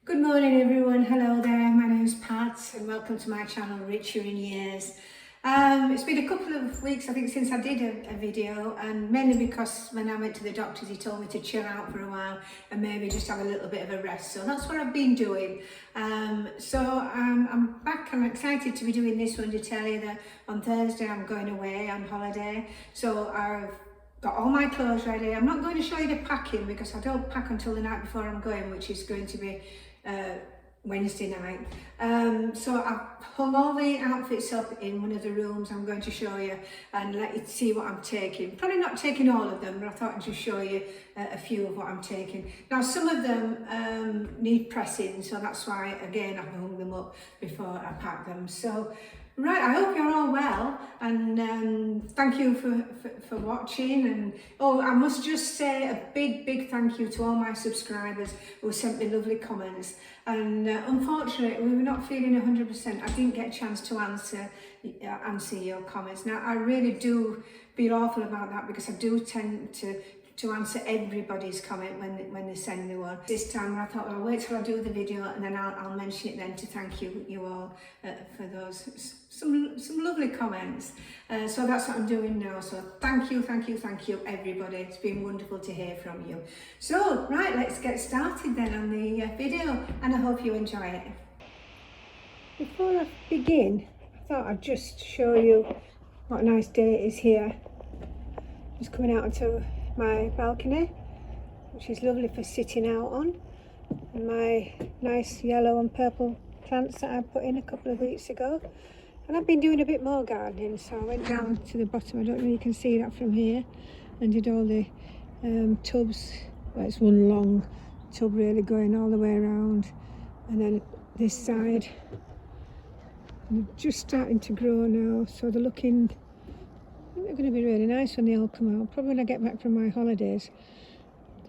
Good morning everyone, hello there, my name is Pat and welcome to my channel Richer in Years. It's been a couple of weeks I think since I did a video, and mainly because when I went to the doctors he told me to chill out for a while and maybe just have a little bit of a rest, so that's what I've been doing. I'm back. I'm excited to be doing this one to tell you that on Thursday I'm going away on holiday, so I've got all my clothes ready. I'm not going to show you the packing because I don't pack until the night before I'm going, which is going to be Wednesday night. So I've hung all the outfits up in one of the rooms I'm going to show you and let you see what I'm taking. Probably not taking all of them, but I thought I'd just show you a few of what I'm taking. Now some of them need pressing, so that's why again I've hung them up before I pack them. So right, I hope you're all well, and thank you for watching. And oh, I must just say a big thank you to all my subscribers who sent me lovely comments. And unfortunately, we were not feeling 100%. I didn't get a chance to answer your comments. Now, I really do feel awful about that because I do tend to answer everybody's comment when they send me one. This time I thought, well, I'll wait till I do the video and then I'll mention it then to thank you all for those some lovely comments. So that's what I'm doing now. So thank you everybody. It's been wonderful to hear from you. So right, let's get started then on the video, and I hope you enjoy it. Before I begin, I thought I'd just show you what a nice day it is here. Just coming out onto my balcony, which is lovely for sitting out on, and my nice yellow and purple plants that I put in a couple of weeks ago. And I've been doing a bit more gardening, so I went down to the bottom, I don't know if you can see that from here, and did all the tubs. Well, it's one long tub really going all the way around, and then this side they're just starting to grow now, so they're looking, I think they're going to be really nice when they all come out. Probably when I get back from my holidays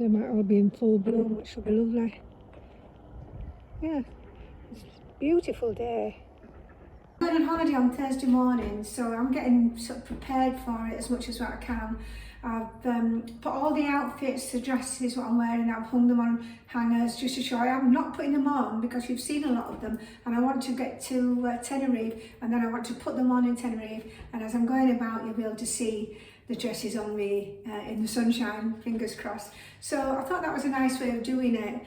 they might all be in full bloom, which will be lovely. Yeah, it's a beautiful day. I'm going on holiday on Thursday morning, so I'm getting sort of prepared for it as much as what I can. I've put all the outfits, the dresses, what I'm wearing, I've hung them on hangers just to show you. I'm not putting them on because you've seen a lot of them, and I want to get to Tenerife, and then I want to put them on in Tenerife, and as I'm going about you'll be able to see the dresses on me in the sunshine, fingers crossed. So I thought that was a nice way of doing it.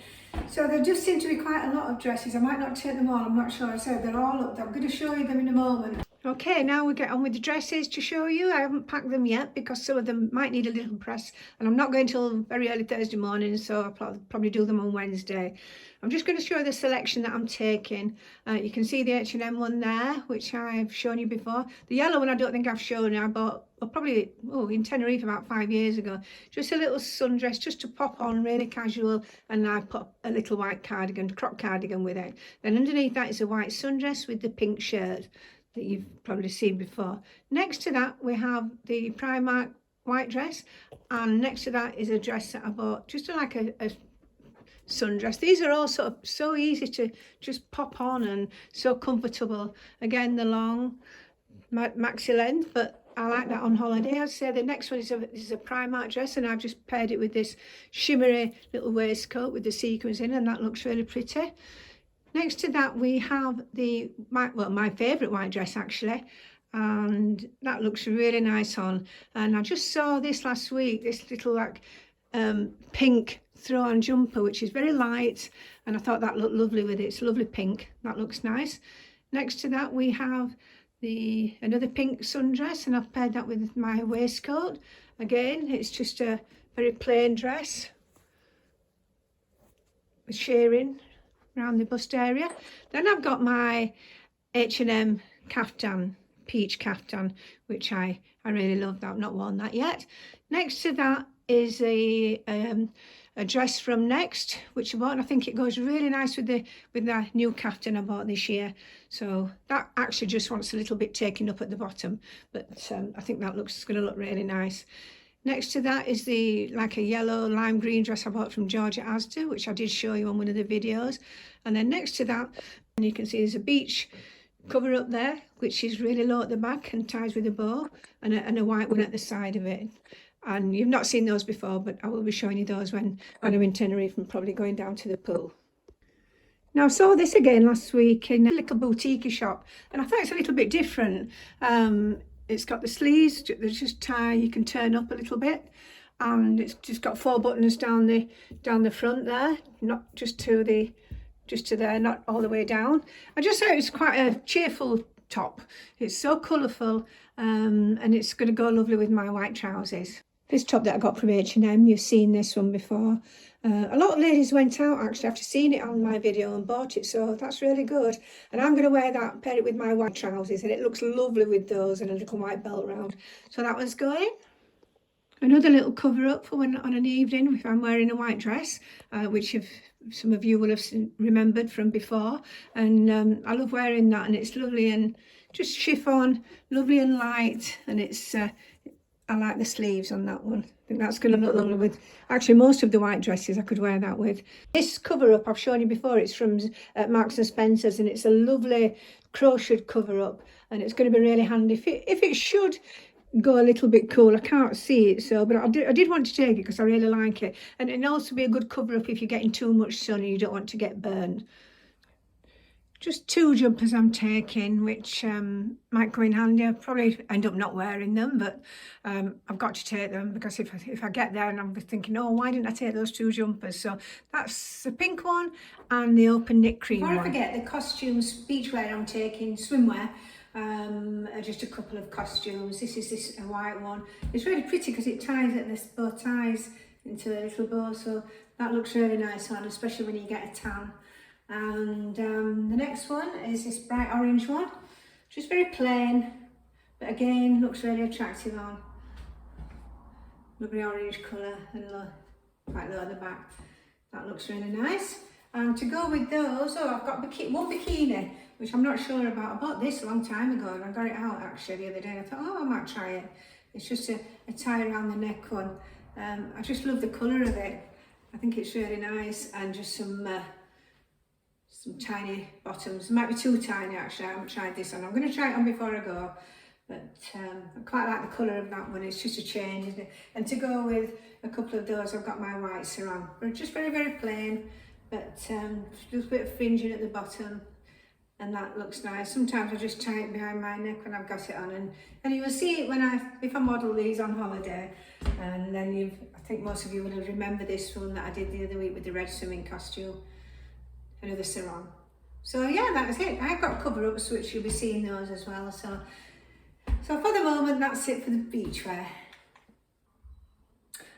So there just seem to be quite a lot of dresses. I might not take them all, I'm not sure. So they're all up there. I'm going to show you them in a moment. Okay, now we get on with the dresses to show you. I haven't packed them yet because some of them might need a little press, and I'm not going till very early Thursday morning, so I'll probably do them on Wednesday. I'm just going to show you the selection that I'm taking. You can see the H&M one there, which I've shown you before. The yellow one I don't think I've shown you. I bought probably in Tenerife about 5 years ago. Just a little sundress just to pop on, really casual, and I put a little white cardigan, crop cardigan with it. Then underneath that is a white sundress with the pink shirt that you've probably seen before. Next to that we have the Primark white dress, and next to that is a dress that I bought just like a sundress. These are all sort of so easy to just pop on and so comfortable. Again, the long maxi length, but I like that on holiday. I'd say the next one is a Primark dress, and I've just paired it with this shimmery little waistcoat with the sequins in, and that looks really pretty. Next to that we have my favourite white dress actually, and that looks really nice on. And I just saw this last week, this little like pink throw-on jumper, which is very light, and I thought that looked lovely with it. It's lovely pink, that looks nice. Next to that we have another pink sundress, and I've paired that with my waistcoat. Again, it's just a very plain dress with shirring around the bust area. Then I've got my H&M caftan, peach caftan, which I really love. That I've not worn that yet. Next to that is a dress from Next, which I bought, and I think it goes really nice with the new caftan I bought this year. So that actually just wants a little bit taken up at the bottom, but I think that it's going to look really nice. Next to that is like a yellow lime green dress I bought from Georgia Asda, which I did show you on one of the videos. And then next to that, and you can see there's a beach cover up there, which is really low at the back and ties with a bow, and a white one at the side of it. And you've not seen those before, but I will be showing you those when I'm in Tenerife and probably going down to the pool. Now I saw this again last week in a little boutique shop, and I thought it's a little bit different. It's got the sleeves, there's just tie, you can turn up a little bit, and it's just got 4 buttons down the front there, not just to there, not all the way down. I just thought it was quite a cheerful top. It's so colourful, and it's going to go lovely with my white trousers. This top that I got from H&M, you've seen this one before. A lot of ladies went out actually after seeing it on my video and bought it, so that's really good. And I'm going to wear that, pair it with my white trousers, and it looks lovely with those and a little white belt round. So that one's going. Another little cover up for when on an evening if I'm wearing a white dress, which some of you will have remembered from before. And I love wearing that, and it's lovely and just chiffon, lovely and light, and it's I like the sleeves on that one. I think that's going to look lovely with, actually most of the white dresses I could wear that with. This cover up I've shown you before, it's from Marks and Spencer's, and it's a lovely crocheted cover up, and it's going to be really handy. If it should go a little bit cool, I can't see it, so but I did want to take it because I really like it, and it'll also be a good cover up if you're getting too much sun and you don't want to get burned. Just 2 jumpers I'm taking, which might come in handy. I'll probably end up not wearing them, but I've got to take them because if I get there and I'm thinking, oh, why didn't I take those 2 jumpers? So that's the pink one and the open knit cream one. Before I forget, the costumes, beachwear I'm taking, swimwear, just a couple of costumes. This is this white one. It's really pretty because it ties at this, both ties into a little bow, so that looks really nice on, especially when you get a tan. And the next one is this bright orange one, just very plain, but again looks really attractive on. Lovely orange colour and quite low at the back. That looks really nice. And to go with those, I've got one bikini, which I'm not sure about. I bought this a long time ago and I got it out actually the other day. I thought, oh, I might try it. It's just a tie around the neck one. I just love the colour of it. I think it's really nice, and just some tiny bottoms. It might be too tiny actually. I haven't tried this on. I'm going to try it on before I go, but I quite like the colour of that one. It's just a change, isn't it? And to go with a couple of those, I've got my white Serum. They're just very, very plain, but just a bit of fringing at the bottom, and that looks nice. Sometimes I just tie it behind my neck when I've got it on, and you will see it if I model these on holiday. And then I think most of you will remember this one that I did the other week with the red swimming costume. Another Serum. So yeah, that's it. I've got cover-ups which you'll be seeing those as well. So for the moment, that's it for the beachwear.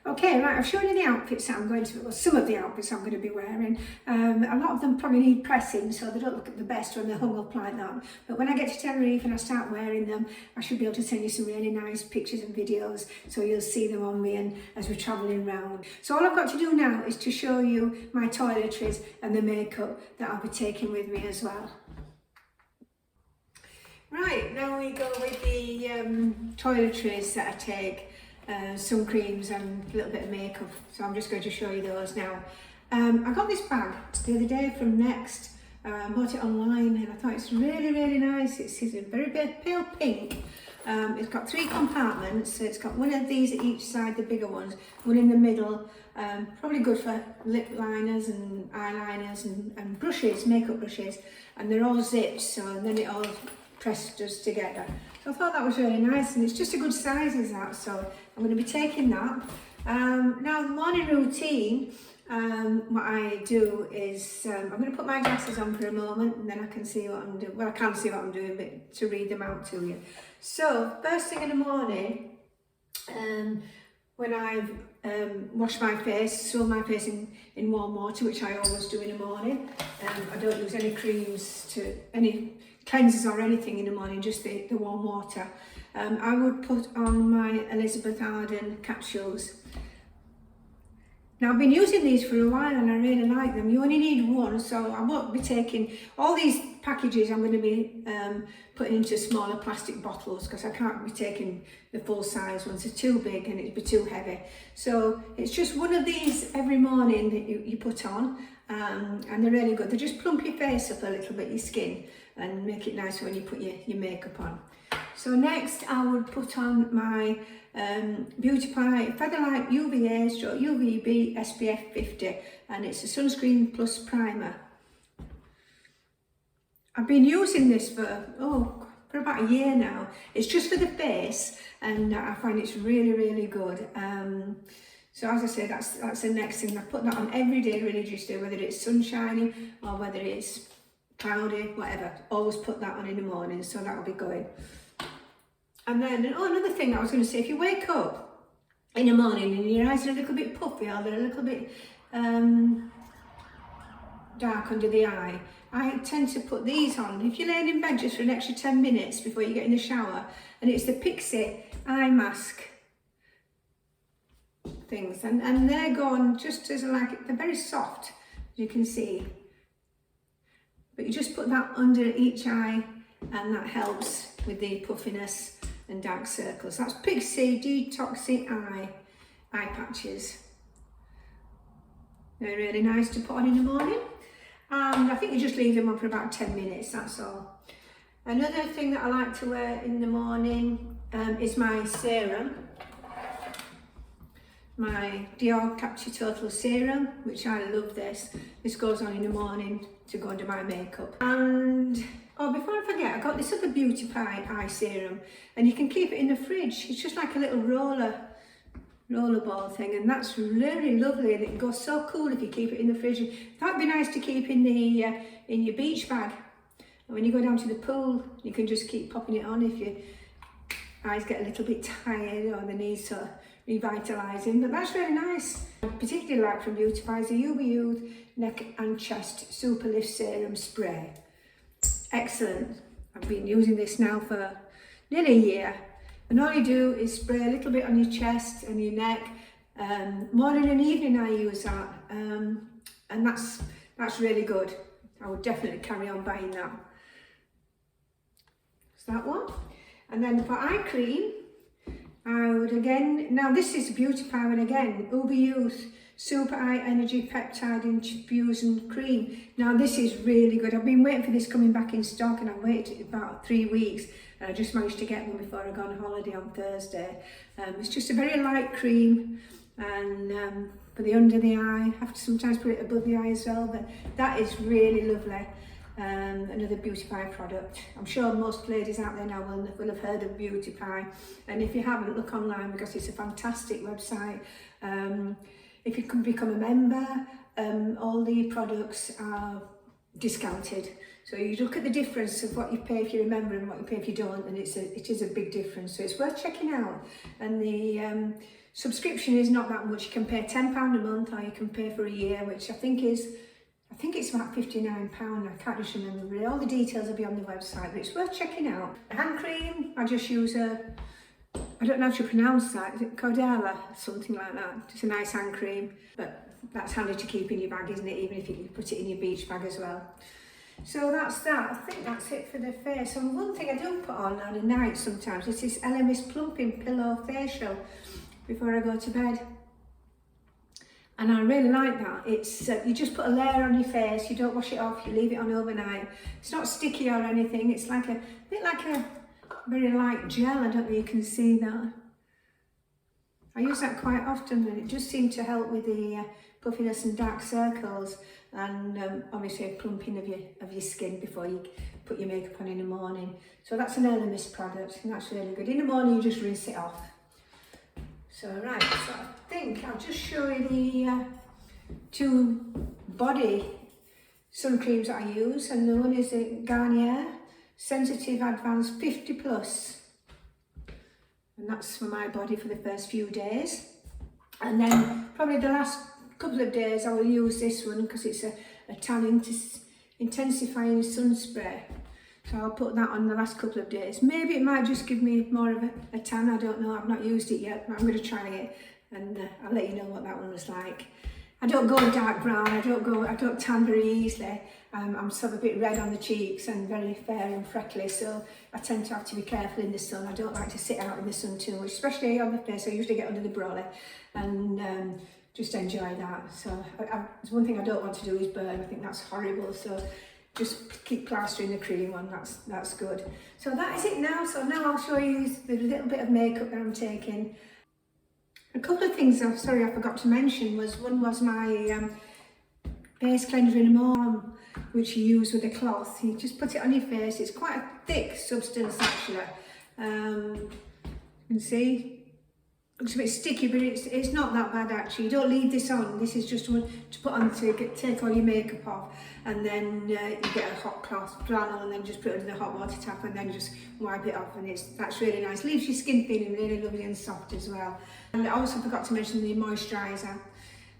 Okay, right, I've shown you the outfits that I'm going to, well, some of the outfits I'm going to be wearing. A lot of them probably need pressing, so they don't look the best when they're hung up like that. But when I get to Tenerife and I start wearing them, I should be able to send you some really nice pictures and videos, so you'll see them on me and as we're travelling around. So all I've got to do now is to show you my toiletries and the makeup that I'll be taking with me as well. Right, now we go with the toiletries that I take. Sun creams and a little bit of makeup, so I'm just going to show you those now. I got this bag the other day from Next. I bought it online and I thought it's really, really nice. It's a very pale pink. It's got 3 compartments, so it's got one of these at each side, the bigger ones, one in the middle, probably good for lip liners and eyeliners and brushes, makeup brushes, and they're all zipped, so then it all pressed together. So I thought that was really nice, and it's just a good size as that, so I'm going to be taking that. Now the morning routine, what I do is I'm going to put my glasses on for a moment, and then I can see what I'm doing. Well, I can't see what I'm doing, but to read them out to you. So first thing in the morning, when I've washed my face, swim my face in warm water, which I always do in the morning. I don't use any creams any cleansers or anything in the morning, just the warm water. I would put on my Elizabeth Arden capsules. Now I've been using these for a while and I really like them. You only need one, so I won't be taking all these packages. I'm going to be putting into smaller plastic bottles because I can't be taking the full size ones. They're too big and it'd be too heavy. So it's just one of these every morning that you put on, and they're really good. They just plump your face up a little bit, your skin, and make it nicer when you put your makeup on. So next I would put on my Beauty Pie Featherlight UVA/UVB SPF 50, and it's a sunscreen plus primer. I've been using this for about a year now. It's just for the face, and I find it's really, really good. So as I say, that's the next thing. I put that on every day religiously, whether it's sunshiny or whether it's cloudy, whatever. Always put that on in the morning, so that'll be going. And then, another thing I was going to say, if you wake up in the morning and your eyes are a little bit puffy or they're a little bit dark under the eye, I tend to put these on. If you're laying in bed just for an extra 10 minutes before you get in the shower, and it's the Pixie eye mask things, and they're gone just as they're very soft, as you can see. But you just put that under each eye, and that helps with the puffiness and dark circles. That's Pixie Detoxy Eye patches. They're really nice to put on in the morning. And I think you just leave them on for about 10 minutes, that's all. Another thing that I like to wear in the morning is my serum. My Dior Capture Total Serum, which I love this. This goes on in the morning to go under my makeup. And, before I forget, I got this other Beauty Pie eye serum, and you can keep it in the fridge. It's just like a little rollerball thing, and that's really lovely, and it goes so cool if you keep it in the fridge. That'd be nice to keep in your beach bag. And when you go down to the pool, you can just keep popping it on if your eyes get a little bit tired or the need sort of revitalising. But that's really nice. I particularly like from Beauty Pie is the UV Youth Neck and Chest Super Lift Serum Spray. Excellent. I've been using this now for nearly a year. And all you do is spray a little bit on your chest and your neck. Morning and evening I use that, and that's really good. I would definitely carry on buying that. So that one. And then for eye cream, I would again, now this is Beauty Pie, and again, UV Youth Super Eye Energy Peptide Infusion Cream. Now this is really good. I've been waiting for this coming back in stock, and I've waited about 3 weeks. I just managed to get one before I go on holiday on Thursday. It's just a very light cream, and for the under the eye, I have to sometimes put it above the eye as well, but that is really lovely. Another Beauty Pie product. I'm sure most ladies out there now will have heard of Beauty Pie, and if you haven't, look online because it's a fantastic website. If you can become a member, all the products are discounted. So you look at the difference of what you pay if you're a member and what you pay if you don't, and it is a big difference. So it's worth checking out. And the subscription is not that much. You can pay £10 a month, or you can pay for a year, which I think it's about £59. I can't just remember, but all the details will be on the website, but it's worth checking out. The hand cream, I just use I don't know how to pronounce that, is it Cordella? Something like that. It's a nice hand cream, but that's handy to keep in your bag, isn't it? Even if you put it in your beach bag as well. So that's that. I think that's it for the face. And one thing I do put on a night sometimes is this LMS Plumping Pillow Facial before I go to bed. And I really like that. It's you just put a layer on your face, you don't wash it off, you leave it on overnight. It's not sticky or anything. It's like a bit like a very light gel. I don't know if you can see that. I use that quite often, and it just seems to help with the puffiness and dark circles, and obviously a plumping of your skin before you put your makeup on in the morning. So that's an early mist product, and that's really good. In the morning you just rinse it off. So right, so I think I'll just show you the 2 body sun creams that I use, and the one is the Garnier Sensitive Advanced 50 Plus, and that's for my body for the first few days, and then probably the last couple of days I will use this one because it's a tan intensifying sun spray. So I'll put that on the last couple of days. Maybe it might just give me more of a tan, I don't know. I've not used it yet, but I'm going to try it, and I'll let you know what that one was like. I don't go dark brown, I don't tan very easily. I'm sort of a bit red on the cheeks and very fair and freckly, so I tend to have to be careful in the sun. I don't like to sit out in the sun too much, especially on the face. I usually get under the brolly and just enjoy that. So one thing I don't want to do is burn. I think that's horrible. So just keep plastering the cream on. That's good. So that is it now. So now I'll show you the little bit of makeup that I'm taking. A couple of things, sorry, I forgot to mention was one was my base cleanser in a balm, which you use with a cloth. You just put it on your face. It's quite a thick substance actually. You can see. Looks a bit sticky, but it's not that bad actually. You don't leave this on. This is just one to put on to take all your makeup off, and then you get a hot cloth flannel and then just put it under the hot water tap and then just wipe it off, and that's really nice. Leaves your skin feeling really lovely and soft as well. And I also forgot to mention the moisturiser.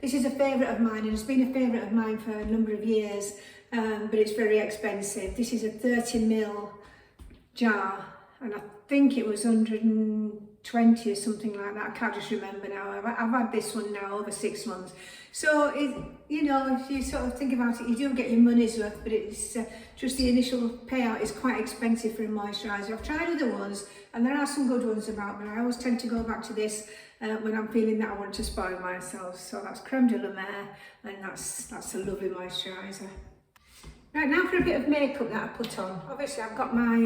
This is a favourite of mine, and it's been a favourite of mine for a number of years, but it's very expensive. This is a 30ml jar, and I think it was 120 or something like that. I can't just remember now. I've had this one now over 6 months. So, you know, if you sort of think about it, you do get your money's worth, but it's just the initial payout is quite expensive for a moisturiser. I've tried other ones, and there are some good ones about, but I always tend to go back to this when I'm feeling that I want to spoil myself. So that's Creme de la Mer, and that's a lovely moisturiser. Right, now for a bit of makeup that I put on. Obviously I've got my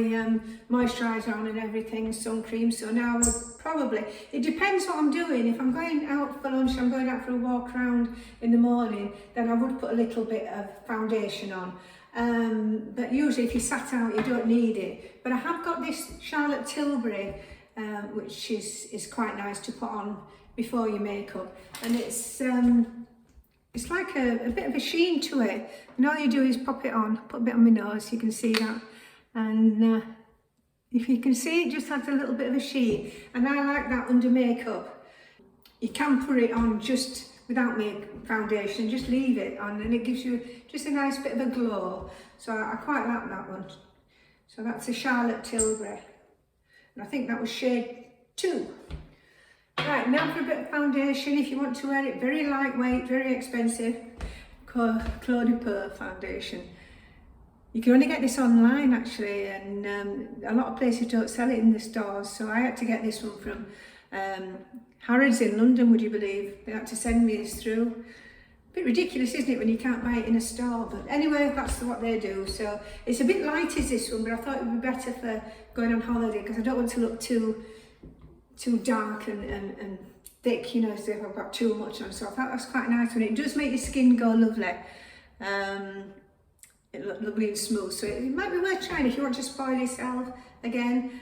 moisturiser on and everything, sun cream, so now I would probably, it depends what I'm doing. If I'm going out for lunch, I'm going out for a walk around in the morning, then I would put a little bit of foundation on. But usually if you sat out, you don't need it. But I have got this Charlotte Tilbury, which is quite nice to put on before your makeup. And it's like a bit of a sheen to it, and all you do is pop it on, put a bit on my nose, you can see that, and if you can see, it just adds a little bit of a sheen, and I like that under makeup. You can put it on just without foundation, just leave it on, and it gives you just a nice bit of a glow, so I quite like that one. So that's a Charlotte Tilbury, and I think that was shade 2. Right, now for a bit of foundation. If you want to wear it very lightweight, very expensive, Clos de Peau foundation. You can only get this online actually, and a lot of places don't sell it in the stores, so I had to get this one from Harrods in London, would you believe? They had to send me this through. A bit ridiculous, isn't it, when you can't buy it in a store, but anyway, that's what they do. So it's a bit light as this one, but I thought it would be better for going on holiday, because I don't want to look too dark and thick, you know, as if I've got too much on. So I thought that's quite a nice one. It does make your skin go lovely. It looks lovely and smooth, so it might be worth trying if you want to spoil yourself again.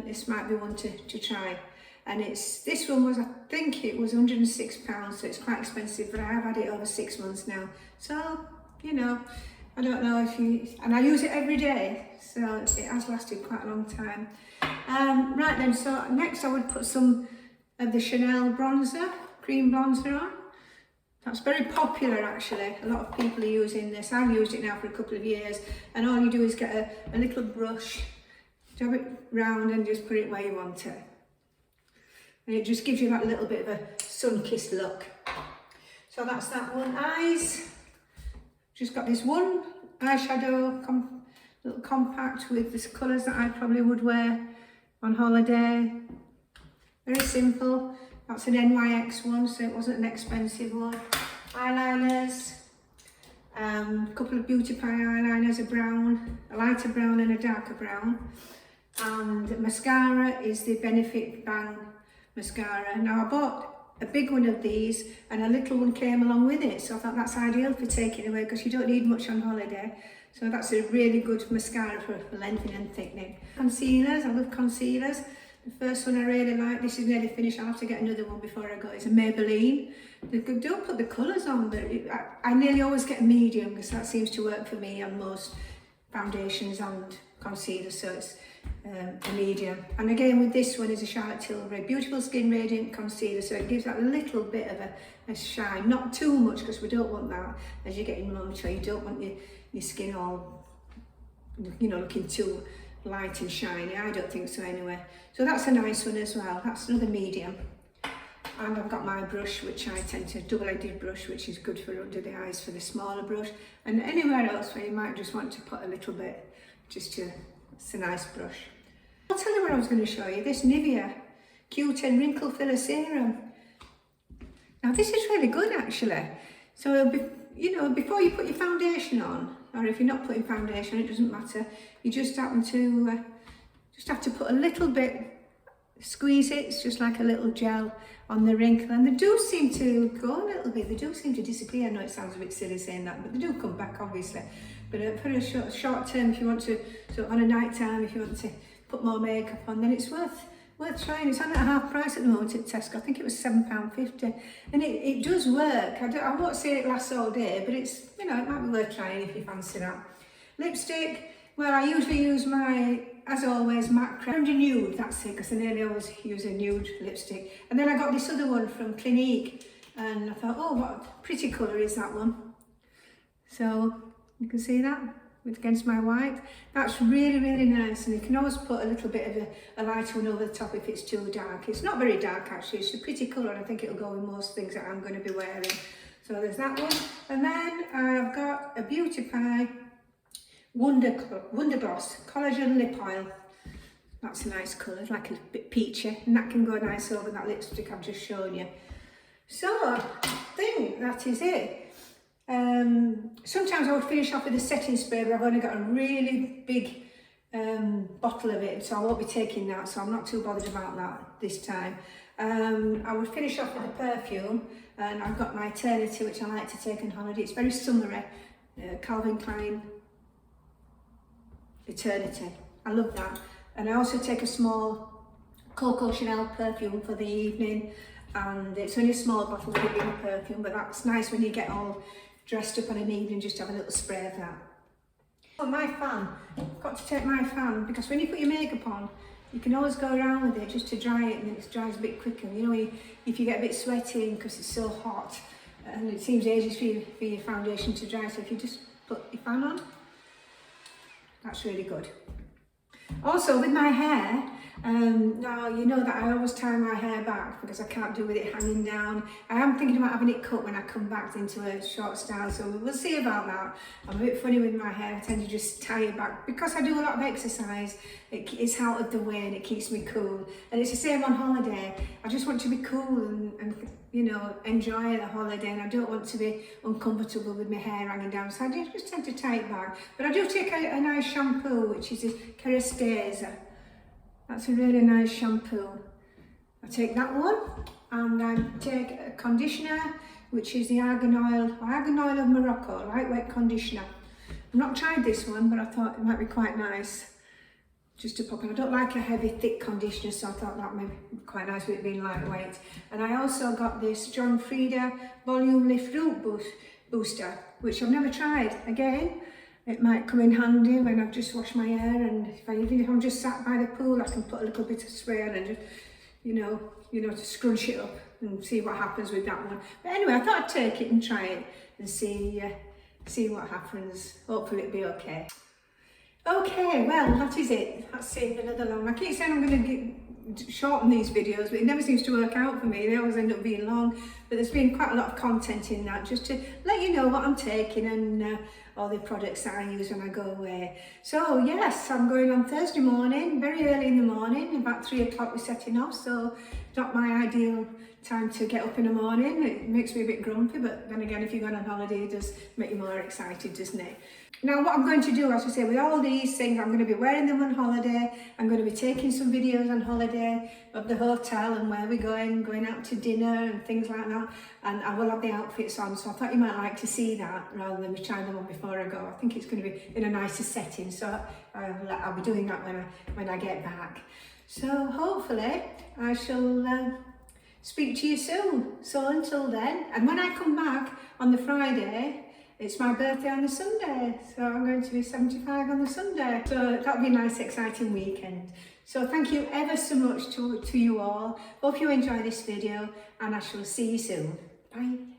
This might be one to try. And this one was, I think it was £106, so it's quite expensive, but I have had it over 6 months now. So, you know, I don't know if and I use it every day, so it has lasted quite a long time. Right then, so next I would put some of the Chanel bronzer, cream bronzer on. That's very popular actually. A lot of people are using this. I've used it now for a couple of years, and all you do is get a little brush, dab it round and just put it where you want it. And it just gives you that little bit of a sun-kissed look. So that's that one. Eyes, just got this one eyeshadow, little compact with the colours that I probably would wear on holiday. Very simple. That's an NYX one, so it wasn't an expensive one. Eyeliners, a couple of Beauty Pie eyeliners, a brown, a lighter brown and a darker brown. And mascara is the Benefit Bang mascara. Now I bought a big one of these and a little one came along with it, so I thought that's ideal for taking away because you don't need much on holiday. So that's a really good mascara for lengthening and thickening. Concealers, I love concealers. The first one I really like, this is nearly finished, I'll have to get another one before I go, it's a Maybelline. They don't put the colours on, but I nearly always get a medium because that seems to work for me on most foundations and concealers, so it's a medium. And again with this one is a Charlotte Tilbury Beautiful Skin Radiant Concealer, so it gives that little bit of a shine, not too much because we don't want that as you're getting older, you don't want your skin all, you know, looking too light and shiny. I don't think so anyway. So that's a nice one as well. That's another medium. And I've got my brush, which I tend to double-edged brush, which is good for under the eyes for the smaller brush. And anywhere else where you might just want to put a little bit, it's a nice brush. I'll tell you what I was going to show you. This Nivea Q10 Wrinkle Filler Serum. Now this is really good actually. So you know, before you put your foundation on, or if you're not putting foundation, it doesn't matter. You just happen to have to put a little bit squeeze it, it's just like a little gel on the wrinkle, and they do seem to go a little bit, they do seem to disappear. I know it sounds a bit silly saying that, but they do come back obviously. But for a short term, if you want to, so on a night time, if you want to put more makeup on, then it's worth trying. It's on at half price at the moment at Tesco. I think it was £7.50, and it does work. I won't say it lasts all day, but it's, you know, it might be worth trying if you fancy that. Lipstick, well, I usually use my, as always, matte creme nude. That's it, because I nearly always use a nude lipstick. And then I got this other one from Clinique, and I thought, oh, what a pretty colour is that one. So you can see that against my white. That's really, really nice, and you can always put a little bit of a lighter one over the top if it's too dark. It's not very dark actually, it's a pretty colour, and I think it'll go with most things that I'm going to be wearing. So there's that one, and then I've got a Beauty Pie Wonder Gloss Collagen Lip Oil. That's a nice colour, like a bit peachy, and that can go nice over that lipstick I've just shown you. So I think that is it. Sometimes I would finish off with a setting spray, but I've only got a really big bottle of it, so I won't be taking that, so I'm not too bothered about that this time. I would finish off with a perfume, and I've got my Eternity, which I like to take on holiday. It's very summery, Calvin Klein Eternity. I love that. And I also take a small Coco Chanel perfume for the evening, and it's only a small bottle of a perfume, but that's nice when you get all dressed up on an evening, just have a little spray of that. Oh, my fan, I've got to take my fan, because when you put your makeup on, you can always go around with it just to dry it, and it dries a bit quicker. You know, if you get a bit sweaty because it's so hot, and it seems ages for your foundation to dry, so if you just put your fan on, that's really good. Also with my hair, now you know that I always tie my hair back because I can't do with it hanging down. I am thinking about having it cut when I come back into a short style, so we'll see about that. I'm a bit funny with my hair, I tend to just tie it back because I do a lot of exercise. It's out of the way and it keeps me cool, and it's the same on holiday. I just want to be cool and you know, enjoy the holiday, and I don't want to be uncomfortable with my hair hanging down, so I do just tend to tie it back. But I do take a nice shampoo, which is a Corrector. That's a really nice shampoo. I take that one, and I take a conditioner, which is the Argan Oil of Morocco, lightweight conditioner. I've not tried this one, but I thought it might be quite nice just to pop in. I don't like a heavy, thick conditioner, so I thought that might be quite nice with it being lightweight. And I also got this John Frieda Volume Lift Root Booster, which I've never tried. Again, it might come in handy when I've just washed my hair, and even if I'm just sat by the pool, I can put a little bit of spray on and just, you know, to scrunch it up and see what happens with that one. But anyway, I thought I'd take it and try it and see what happens. Hopefully it'll be okay. Okay, well, that is it. That's saved another long. I keep saying I'm going to shorten these videos, but it never seems to work out for me. They always end up being long. But there's been quite a lot of content in that, just to let you know what I'm taking and all the products that I use when I go away. So yes, I'm going on Thursday morning, very early in the morning, about 3 o'clock we're setting off, so not my ideal time to get up in the morning. It makes me a bit grumpy, but then again, if you're going on holiday, it does make you more excited, doesn't it? Now what I'm going to do, as I say, with all these things, I'm going to be wearing them on holiday. I'm going to be taking some videos on holiday of the hotel and where we're going out to dinner and things like that. And I will have the outfits on, so I thought you might like to see that rather than me trying them on before I go. I think it's going to be in a nicer setting, so I'll be doing that when I get back. So hopefully I shall speak to you soon. So until then, and when I come back on the Friday, it's my birthday on the Sunday, so I'm going to be 75 on the Sunday. So that'll be a nice, exciting weekend. So thank you ever so much to you all. Hope you enjoy this video, and I shall see you soon. Bye.